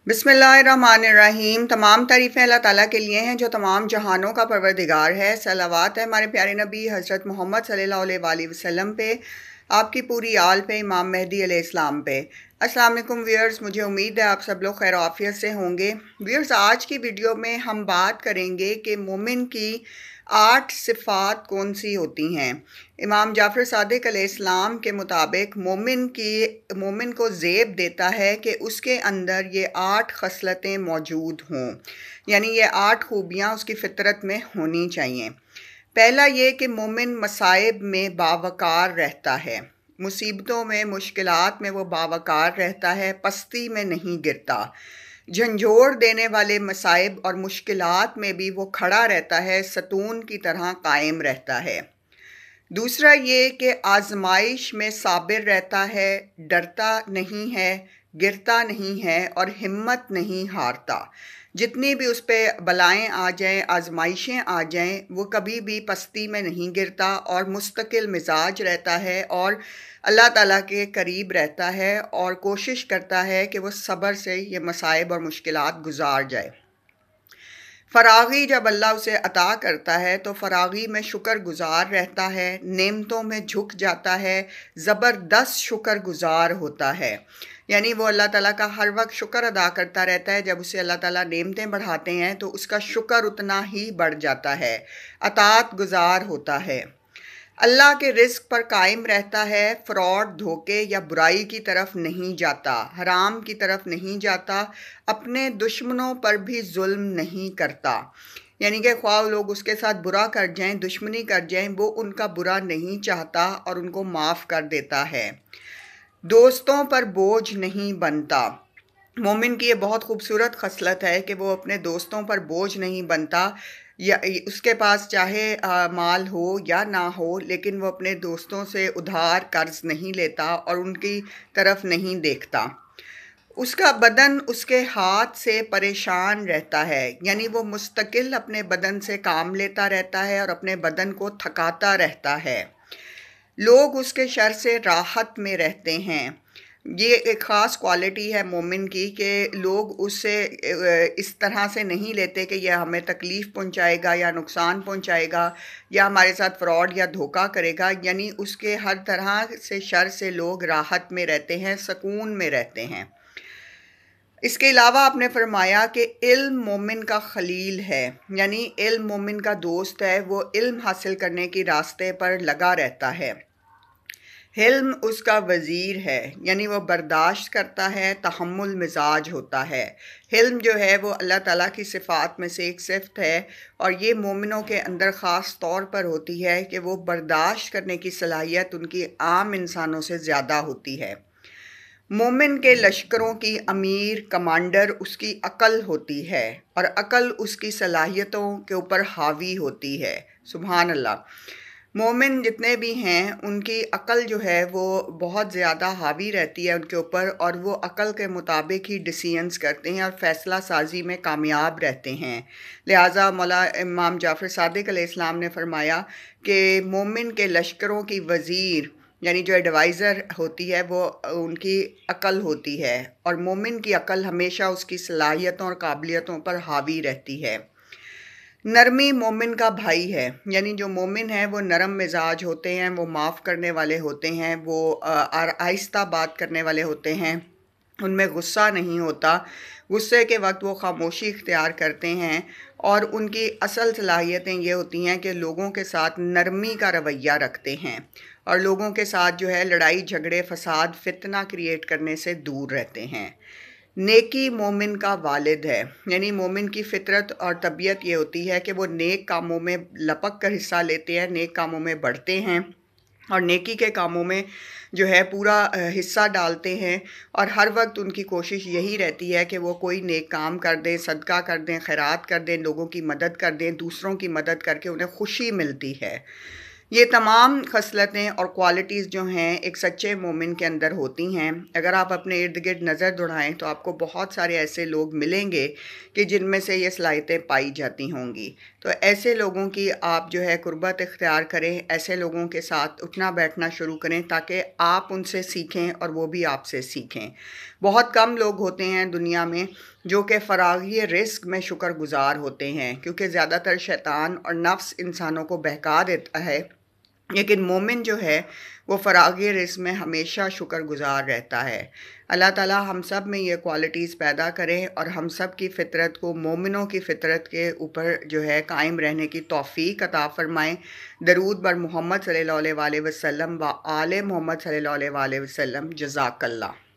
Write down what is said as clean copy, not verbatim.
बिस्मिल्लाहिर्रहमानिर्रहीम। तमाम तारीफ़ें अल्लाह ताला के लिए हैं जो तमाम जहानों का परवरदिगार है। सलावत है हमारे प्यारे नबी हज़रत मोहम्मद सल्लल्लाहु अलैहि वसल्लम पे, आपकी पूरी आल पे, इमाम मेहदी अलैहिस्सलाम पे। अस्सलाम वालेकुम व्यूअर्स, मुझे उम्मीद है आप सब लोग खैर आफियत से होंगे। व्यूअर्स, आज की वीडियो में हम बात करेंगे कि मोमिन की 8 सिफ़ात कौन सी होती हैं। इमाम जाफ़र सादिक अलैहिस्सलाम के मुताबिक मोमिन को ज़ेब देता है कि उसके अंदर ये 8 खसलतें मौजूद हों, यानी ये 8 खूबियाँ उसकी फ़ितरत में होनी चाहिए। पहला ये कि मोमिन मसाइब में बावकार रहता है, मुसीबतों में, मुश्किलात में वो बावकार रहता है, पस्ती में नहीं गिरता। झंझोड़ देने वाले मसाइब और मुश्किलात में भी वो खड़ा रहता है, सतून की तरह कायम रहता है। दूसरा ये कि आजमाइश में साबिर रहता है, डरता नहीं है, गिरता नहीं है और हिम्मत नहीं हारता। जितनी भी उस पर बलाएँ आ जाएं, आजमाइशें आ जाएं, वो कभी भी पस्ती में नहीं गिरता और मुस्तकिल मिजाज रहता है और अल्लाह ताला के करीब रहता है और कोशिश करता है कि वो सब्र से ये मसाइब और मुश्किलात गुजार जाए। फ़रागी जब अल्लाह उसे अता करता है तो फ़रागी में शुक्रगुज़ार रहता है, नेमतों में झुक जाता है, ज़बरदस्त शुक्रगुज़ार होता है। यानी वो अल्लाह ताला का हर वक्त शुक्र अदा करता रहता है। जब उसे अल्लाह ताला नेमतें बढ़ाते हैं तो उसका शुक्र उतना ही बढ़ जाता है, अतात गुज़ार होता है। अल्लाह के रिज़्क़ पर कायम रहता है, फ़्रॉड, धोखे या बुराई की तरफ नहीं जाता, हराम की तरफ नहीं जाता, अपने दुश्मनों पर भी जुल्म नहीं करता। यानी कि ख्वाह लोग उसके साथ बुरा कर जाएं, दुश्मनी कर जाएं, वो उनका बुरा नहीं चाहता और उनको माफ़ कर देता है। दोस्तों पर बोझ नहीं बनता। मोमिन की ये बहुत खूबसूरत खसलत है कि वो अपने दोस्तों पर बोझ नहीं बनता, या उसके पास चाहे माल हो या ना हो, लेकिन वो अपने दोस्तों से उधार कर्ज नहीं लेता और उनकी तरफ नहीं देखता। उसका बदन उसके हाथ से परेशान रहता है, यानी वो मुस्तकिल अपने बदन से काम लेता रहता है और अपने बदन को थकाता रहता है। लोग उसके शर से राहत में रहते हैं। ये एक ख़ास क्वालिटी है मोमिन की कि लोग उससे इस तरह से नहीं लेते कि यह हमें तकलीफ़ पहुंचाएगा या नुकसान पहुंचाएगा या हमारे साथ फ्रॉड या धोखा करेगा। यानी उसके हर तरह से शर से लोग राहत में रहते हैं, सुकून में रहते हैं। इसके अलावा आपने फरमाया कि इल्म मोमिन का खलील है, यानी इल्म मोमिन का दोस्त है, वो इल्म हासिल करने के रास्ते पर लगा रहता है। हिल्म उसका वज़ीर है, यानी वो बर्दाश्त करता है, तहम्मुल मिजाज होता है। हिल्म जो है वो अल्लाह ताला की सिफ़ात में से एक सिफ़त है और ये मोमिनों के अंदर ख़ास तौर पर होती है कि वो बर्दाश्त करने की सलाहियत उनकी आम इंसानों से ज़्यादा होती है। मोमिन के लश्करों की अमीर, कमांडर उसकी अक़ल होती है और अक़ल उसकी सलाहियतों के ऊपर हावी होती है। सुभान अल्लाह। मोमिन जितने भी हैं उनकी अक़ल जो है वो बहुत ज़्यादा हावी रहती है उनके ऊपर और वो अक़ल के मुताबिक ही डिसीजंस करते हैं और फ़ैसला साजी में कामयाब रहते हैं। लिहाजा मौला इमाम जाफ़र सादिक अलैहिस्सलाम ने फरमाया कि मोमिन के लश्करों की वज़ीर, यानी जो एडवाइज़र होती है, वो उनकी अक़ल होती है और मोमिन की अक़ल हमेशा उसकी सलाहियतों और काबिलियतों पर हावी रहती है। नरमी मोमिन का भाई है, यानी जो मोमिन है वो नरम मिजाज होते हैं, वो माफ़ करने वाले होते हैं, वो आहिस्ता बात करने वाले होते हैं, उनमें गुस्सा नहीं होता, गुस्से के वक्त वो खामोशी इख्तियार करते हैं और उनकी असल सलाहियतें ये होती हैं कि लोगों के साथ नरमी का रवैया रखते हैं और लोगों के साथ जो है लड़ाई झगड़े, फसाद, फितना क्रिएट करने से दूर रहते हैं। नेकी मोमिन का वालिद है, यानी मोमिन की फ़ितरत और तबीयत ये होती है कि वो नेक कामों में लपक कर हिस्सा लेते हैं, नेक कामों में बढ़ते हैं और नेकी के कामों में जो है पूरा हिस्सा डालते हैं और हर वक्त उनकी कोशिश यही रहती है कि वो कोई नेक काम कर दें, सदका कर दें, खैरात कर दें, लोगों की मदद कर दें, दूसरों की मदद करके उन्हें खुशी मिलती है। یہ تمام خصلتیں اور کوالٹیز جو ہیں ایک سچے مومن کے اندر ہوتی ہیں۔ اگر آپ اپنے ارد گرد نظر دوڑائیں تو آپ کو بہت سارے ایسے لوگ ملیں گے کہ جن میں سے یہ صلاحیتیں پائی جاتی ہوں گی۔ تو ایسے لوگوں کی آپ جو ہے قربت اختیار کریں، ایسے لوگوں کے ساتھ اٹھنا بیٹھنا شروع کریں تاکہ آپ ان سے سیکھیں اور وہ بھی آپ سے سیکھیں۔ بہت کم لوگ ہوتے ہیں دنیا میں جو کہ فراغی رزق میں شکر گزار ہوتے ہیں، کیونکہ زیادہ تر شیطان اور نفس انسانوں کو بہکا دیتا ہے، لیکن مومن جو ہے وہ فراغی رزق میں ہمیشہ شکر گزار رہتا ہے۔ اللہ تعالیٰ ہم سب میں یہ کوالٹیز پیدا کریں اور ہم سب کی فطرت کو مومنوں کی فطرت کے اوپر جو ہے قائم رہنے کی توفیق عطا فرمائیں۔ درود بر محمد صلی اللہ علیہ وآلہ وسلم و آل محمد صلی اللہ علیہ وآلہ وسلم۔ جزاک اللہ۔